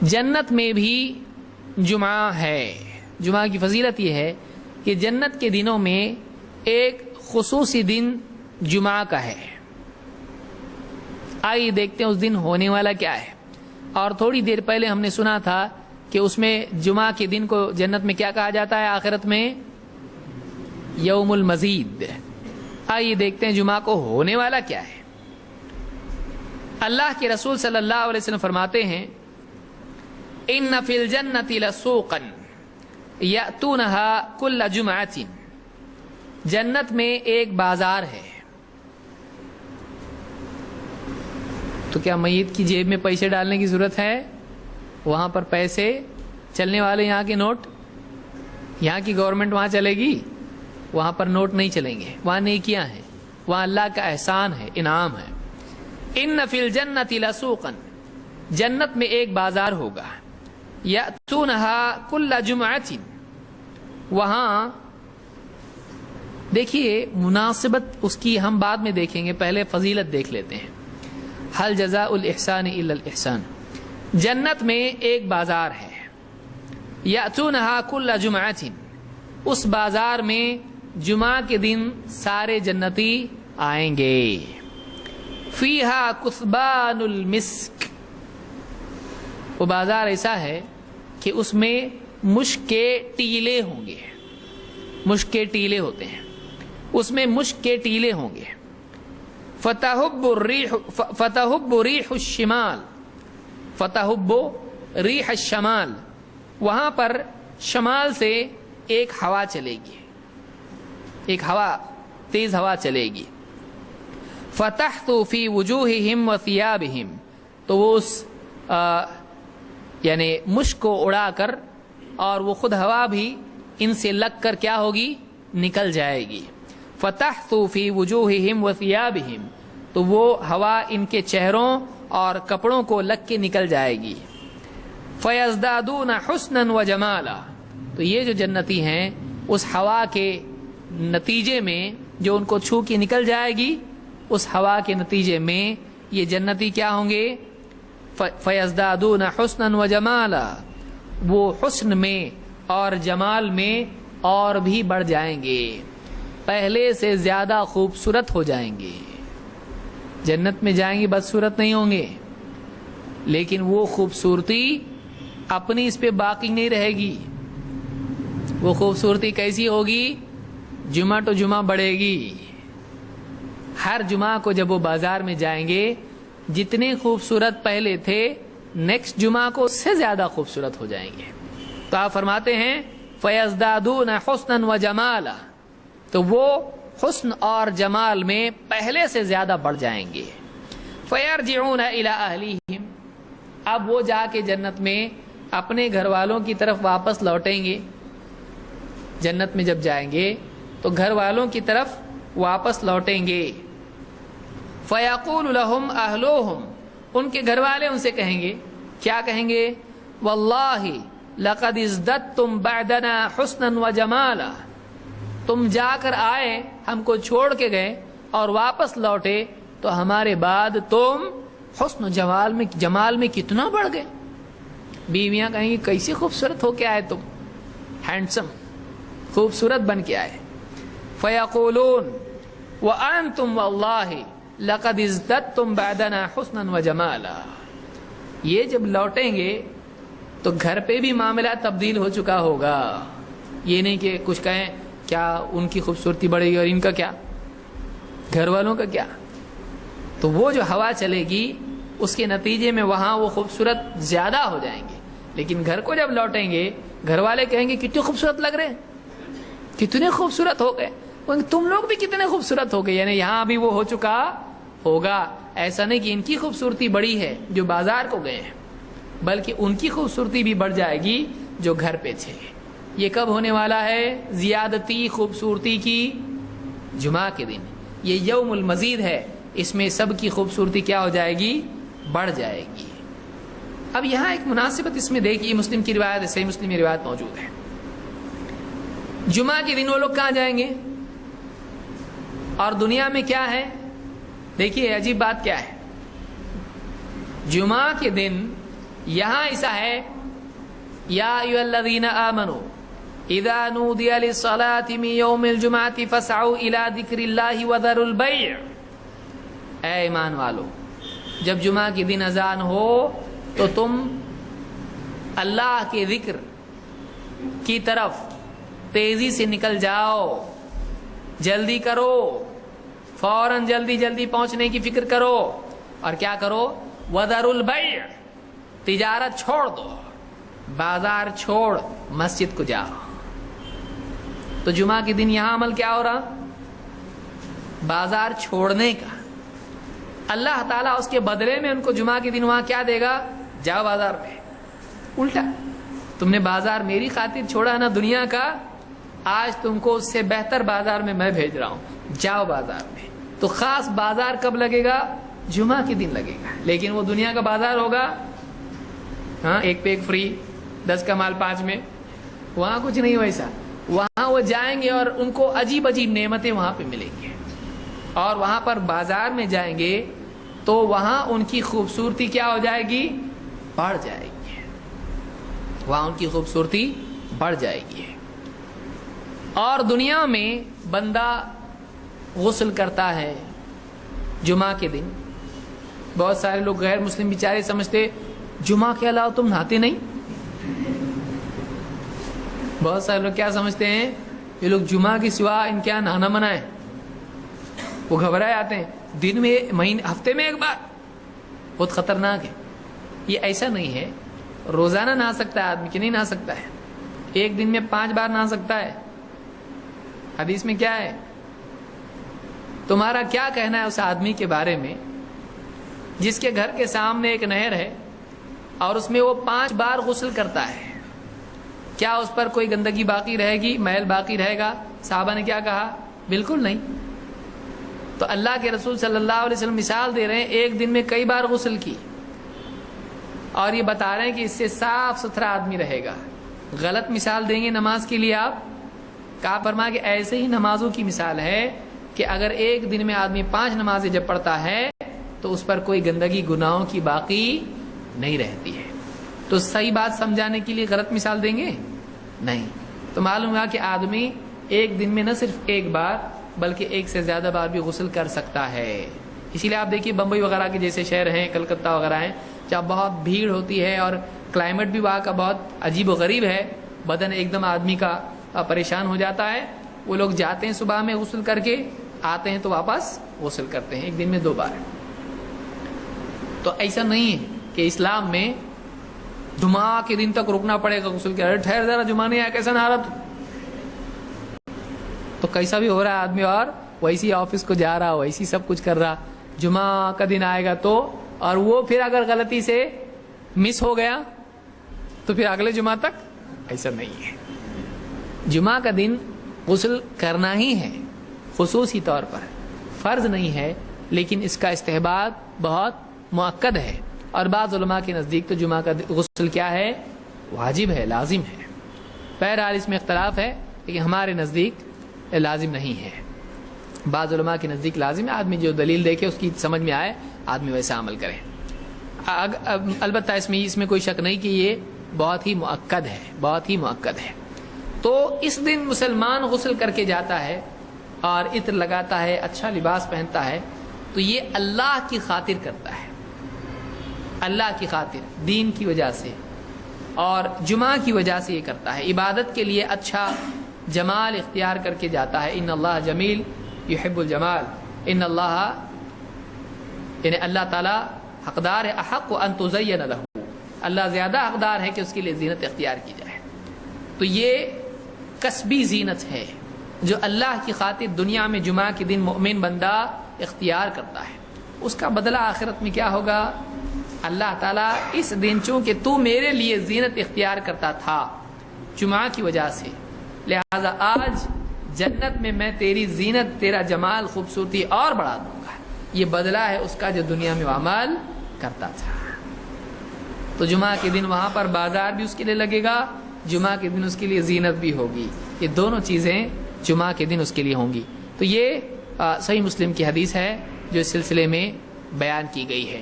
جنت میں بھی جمعہ ہے. جمعہ کی فضیلت یہ ہے کہ جنت کے دنوں میں ایک خصوصی دن جمعہ کا ہے. آئیے دیکھتے ہیں اس دن ہونے والا کیا ہے. اور تھوڑی دیر پہلے ہم نے سنا تھا کہ اس میں جمعہ کے دن کو جنت میں کیا کہا جاتا ہے؟ آخرت میں یوم المزید. آئیے دیکھتے ہیں جمعہ کو ہونے والا کیا ہے. اللہ کے رسول صلی اللہ علیہ وسلم فرماتے ہیں ان فی الجنۃ لسوقا یأتونها کل جمعۃ. جنت میں ایک بازار ہے. تو کیا میت کی جیب میں پیسے ڈالنے کی ضرورت ہے؟ وہاں پر پیسے چلنے والے یہاں کے نوٹ، یہاں کی گورنمنٹ وہاں چلے گی؟ وہاں پر نوٹ نہیں چلیں گے. وہاں نیکیاں ہیں، وہاں اللہ کا احسان ہے، انعام ہے. ان فی الجنۃ لسوقا، جنت میں ایک بازار ہوگا. یأتونها کل جمعۃ. وہاں دیکھیے مناسبت اس کی ہم بعد میں دیکھیں گے، پہلے فضیلت دیکھ لیتے ہیں. حل جزاء الاحسان الا الاحسان. جنت میں ایک بازار ہے. یأتونها کل جمعۃ. اس بازار میں جمعہ کے دن سارے جنتی آئیں گے. فیہا کثبان المسک. وہ بازار ایسا ہے کہ اس میں مشک کے ٹیلے ہوں گے. مشک کے ٹیلے ہوتے ہیں، اس میں مشک کے ٹیلے ہوں گے. فتحب ریح الشمال. فتحب ریح الشمال. وہاں پر شمال سے ایک ہوا چلے گی، ایک ہوا، تیز ہوا چلے گی. فتحت فی وجوہہم وثیابہم. تو وہ اس یعنی مشک کو اڑا کر، اور وہ خود ہوا بھی ان سے لگ کر کیا ہوگی؟ نکل جائے گی. فتحت فی وجوہہم وثیابہم. تو وہ ہوا ان کے چہروں اور کپڑوں کو لگ کے نکل جائے گی. فیزدادون حسنا وجمالا. تو یہ جو جنتی ہیں اس ہوا کے نتیجے میں، جو ان کو چھو کے نکل جائے گی، اس ہوا کے نتیجے میں یہ جنتی کیا ہوں گے؟ فیزدادون حسنا وجمالا. وہ حسن میں اور جمال میں اور بھی بڑھ جائیں گے، پہلے سے زیادہ خوبصورت ہو جائیں گے. جنت میں جائیں گے بدصورت نہیں ہوں گے، لیکن وہ خوبصورتی اپنی اس پہ باقی نہیں رہے گی. وہ خوبصورتی کیسی ہوگی؟ جمعہ تو جمعہ بڑھے گی. ہر جمعہ کو جب وہ بازار میں جائیں گے، جتنے خوبصورت پہلے تھے، نیکسٹ جمعہ کو اس سے زیادہ خوبصورت ہو جائیں گے. تو آپ فرماتے ہیں فیزدادون حسنا وجمالا. تو وہ حسن اور جمال میں پہلے سے زیادہ بڑھ جائیں گے. فیرجعون الی اہلیہم. اب وہ جا کے جنت میں اپنے گھر والوں کی طرف واپس لوٹیں گے. جنت میں جب جائیں گے تو گھر والوں کی طرف واپس لوٹیں گے. فیقول لہم اہلوہم. ان کے گھر والے ان سے کہیں گے، کیا کہیں گے؟ واللہ لقد ازددتم بعدنا حسنا وجمالا. تم جا کر آئے، ہم کو چھوڑ کے گئے اور واپس لوٹے، تو ہمارے بعد تم حسن و جمال میں کتنا بڑھ گئے. بیویاں کہیں گی کیسی خوبصورت ہو کے آئے تم، ہینڈسم، خوبصورت بن کے آئے. فیقولون وانتم واللہ لقد ازددتم بعدنا حسنا وجمالا. یہ جب لوٹیں گے تو گھر پہ بھی معاملہ تبدیل ہو چکا ہوگا. یہ نہیں کہ کچھ کہیں کیا ان کی خوبصورتی بڑھے گی اور ان کا کیا، گھر والوں کا کیا. تو وہ جو ہوا چلے گی اس کے نتیجے میں وہاں وہ خوبصورت زیادہ ہو جائیں گے. لیکن گھر کو جب لوٹیں گے، گھر والے کہیں گے کتنے خوبصورت لگ رہے ہیں، کتنے خوبصورت ہو گئے، تم لوگ بھی کتنے خوبصورت ہو گئے. یعنی یہاں بھی وہ ہو چکا ہوگا. ایسا نہیں کہ ان کی خوبصورتی بڑی ہے جو بازار کو گئے ہیں، بلکہ ان کی خوبصورتی بھی بڑھ جائے گی جو گھر پہ تھے. یہ کب ہونے والا ہے؟ زیادتی خوبصورتی کی جمعہ کے دن. یہ یوم المزید ہے، اس میں سب کی خوبصورتی کیا ہو جائے گی؟ بڑھ جائے گی. اب یہاں ایک مناسبت اس میں دیکھیے، مسلم کی روایت ہے، صحیح مسلم میں روایت موجود ہے. جمعہ کے دن وہ لوگ کہاں جائیں گے؟ اور دنیا میں کیا ہے؟ دیکھیے عجیب بات کیا ہے. جمعہ کے دن یہاں ایسا ہے یا ایھا الذین آمنوا اذا نودی للصلاۃ من یوم الجمعۃ فاسعوا الی ذکر اللہ وذروا البیع، اے ایمان والو جب جمعہ کے دن اذان ہو تو تم اللہ کے ذکر کی طرف تیزی سے نکل جاؤ، جلدی کرو، فوراً جلدی پہنچنے کی فکر کرو، اور کیا کرو؟ وذروا البیع، تجارت چھوڑ دو، بازار چھوڑ مسجد کو جاؤ۔ تو جمعہ کے دن یہاں عمل کیا ہو رہا؟ بازار چھوڑنے کا۔ اللہ تعالیٰ اس کے بدلے میں ان کو جمعہ کے دن وہاں کیا دے گا؟ جاؤ بازار میں۔ الٹا، تم نے بازار میری خاطر چھوڑا نا دنیا کا، آج تم کو اس سے بہتر بازار میں میں بھیج رہا ہوں، جاؤ بازار میں۔ تو خاص بازار کب لگے گا؟ جمعہ کے دن لگے گا۔ لیکن وہ دنیا کا بازار ہوگا ہاں، ایک پہ ایک فری، 10 کا مال 5 میں، وہاں کچھ نہیں ویسا۔ وہاں وہ جائیں گے اور ان کو عجیب عجیب نعمتیں وہاں پہ ملیں گے، اور وہاں پر بازار میں جائیں گے تو وہاں ان کی خوبصورتی کیا ہو جائے گی؟ بڑھ جائے گی، وہاں ان کی خوبصورتی بڑھ جائے گی۔ اور دنیا میں بندہ غسل کرتا ہے جمعہ کے دن، بہت سارے لوگ غیر مسلم بیچارے سمجھتے جمعہ کے علاوہ تم نہاتے نہیں۔ بہت سارے لوگ کیا سمجھتے ہیں؟ یہ لوگ جمعہ کی سوا ان کیا نہانا منع ہے، وہ گھبرائے آتے ہیں، دن میں ہفتے میں ایک بار، بہت خطرناک ہے۔ یہ ایسا نہیں ہے، روزانہ نہا سکتا ہے آدمی، کہ نہیں نہا سکتا ہے، ایک دن میں 5 بار نہا سکتا ہے۔ حدیث میں کیا ہے؟ تمہارا کیا کہنا ہے اس آدمی کے بارے میں جس کے گھر کے سامنے ایک نہر ہے اور اس میں وہ 5 بار غسل کرتا ہے؟ کیا اس پر کوئی گندگی باقی رہے گی، میل باقی رہے گا؟ صحابہ نے کیا کہا؟ بالکل نہیں۔ تو اللہ کے رسول صلی اللہ علیہ وسلم مثال دے رہے ہیں، ایک دن میں کئی بار غسل کی، اور یہ بتا رہے ہیں کہ اس سے صاف ستھرا آدمی رہے گا۔ غلط مثال دیں گے نماز کے لیے آپ؟ کہا فرما کہ ایسے ہی نمازوں کی مثال ہے کہ اگر ایک دن میں آدمی 5 نمازیں جب پڑھتا ہے تو اس پر کوئی گندگی گناہوں کی باقی نہیں رہتی ہے۔ تو صحیح بات سمجھانے کے لیے غلط مثال دیں گے؟ نہیں۔ تو معلوم ہوا کہ آدمی ایک دن میں نہ صرف ایک بار بلکہ ایک سے زیادہ بار بھی غسل کر سکتا ہے۔ اسی لیے آپ دیکھیے بمبئی وغیرہ کے جیسے شہر ہیں، کلکتہ وغیرہ ہیں، جہاں بہت بھیڑ ہوتی ہے اور کلائمیٹ بھی وہاں کا بہت عجیب و غریب ہے، بدن ایک دم آدمی کا پریشان ہو جاتا ہے، وہ لوگ جاتے ہیں صبح میں غسل کر کے، آتے ہیں تو واپس غسل کرتے ہیں ایک دن میں 2 بار۔ تو ایسا نہیں ہے کہ اسلام میں جمعہ کے دن تک رکنا پڑے گا غسل کے، ارے ٹھہر ذرا جمعہ نہیں آیا، کیسا نہا رہا تو کیسا بھی ہو رہا ہے آدمی، اور ویسی آفس کو جا رہا، ویسی سب کچھ کر رہا، جمعہ کا دن آئے گا تو، اور وہ پھر اگر غلطی سے مس ہو گیا تو پھر اگلے جمعہ تک، ایسا نہیں ہے۔ جمعہ کا دن غسل کرنا ہی ہے، خصوصی طور پر فرض نہیں ہے، لیکن اس کا استحباب بہت مؤکد ہے، اور بعض علماء کے نزدیک تو جمعہ کا غسل کیا ہے؟ واجب ہے، لازم ہے۔ بہرحال اس میں اختلاف ہے، لیکن ہمارے نزدیک لازم نہیں ہے۔ بعض علماء کے نزدیک لازم ہے، آدمی جو دلیل دیکھے اس کی سمجھ میں آئے آدمی ویسا عمل کرے۔ البتہ اس میں کوئی شک نہیں کہ یہ بہت ہی مؤکد ہے، بہت ہی مؤکد ہے۔ تو اس دن مسلمان غسل کر کے جاتا ہے اور عطر لگاتا ہے، اچھا لباس پہنتا ہے، تو یہ اللہ کی خاطر کرتا ہے، اللہ کی خاطر، دین کی وجہ سے اور جمعہ کی وجہ سے یہ کرتا ہے، عبادت کے لیے اچھا جمال اختیار کر کے جاتا ہے۔ ان اللہ جمیل یحب الجمال، ان اللہ، یعنی اللہ تعالیٰ حقدار ہے، احق ان تزین لہ، اللہ زیادہ حقدار ہے کہ اس کے لیے زینت اختیار کی جائے۔ تو یہ کسبی زینت ہے جو اللہ کی خاطر دنیا میں جمعہ کے دن مومن بندہ اختیار کرتا ہے، اس کا بدلہ آخرت میں کیا ہوگا؟ اللہ تعالیٰ اس دن چونکہ تو میرے لیے زینت اختیار کرتا تھا جمعہ کی وجہ سے، لہذا آج جنت میں میں تیری زینت، تیرا جمال، خوبصورتی اور بڑھا دوں گا۔ یہ بدلہ ہے اس کا جو دنیا میں عمل کرتا تھا۔ تو جمعہ کے دن وہاں پر بازار بھی اس کے لیے لگے گا، جمعہ کے دن اس کے لیے زینت بھی ہوگی، یہ دونوں چیزیں جمعہ کے دن اس کے لیے ہوں گی۔ تو یہ صحیح مسلم کی حدیث ہے جو اس سلسلے میں بیان کی گئی ہے۔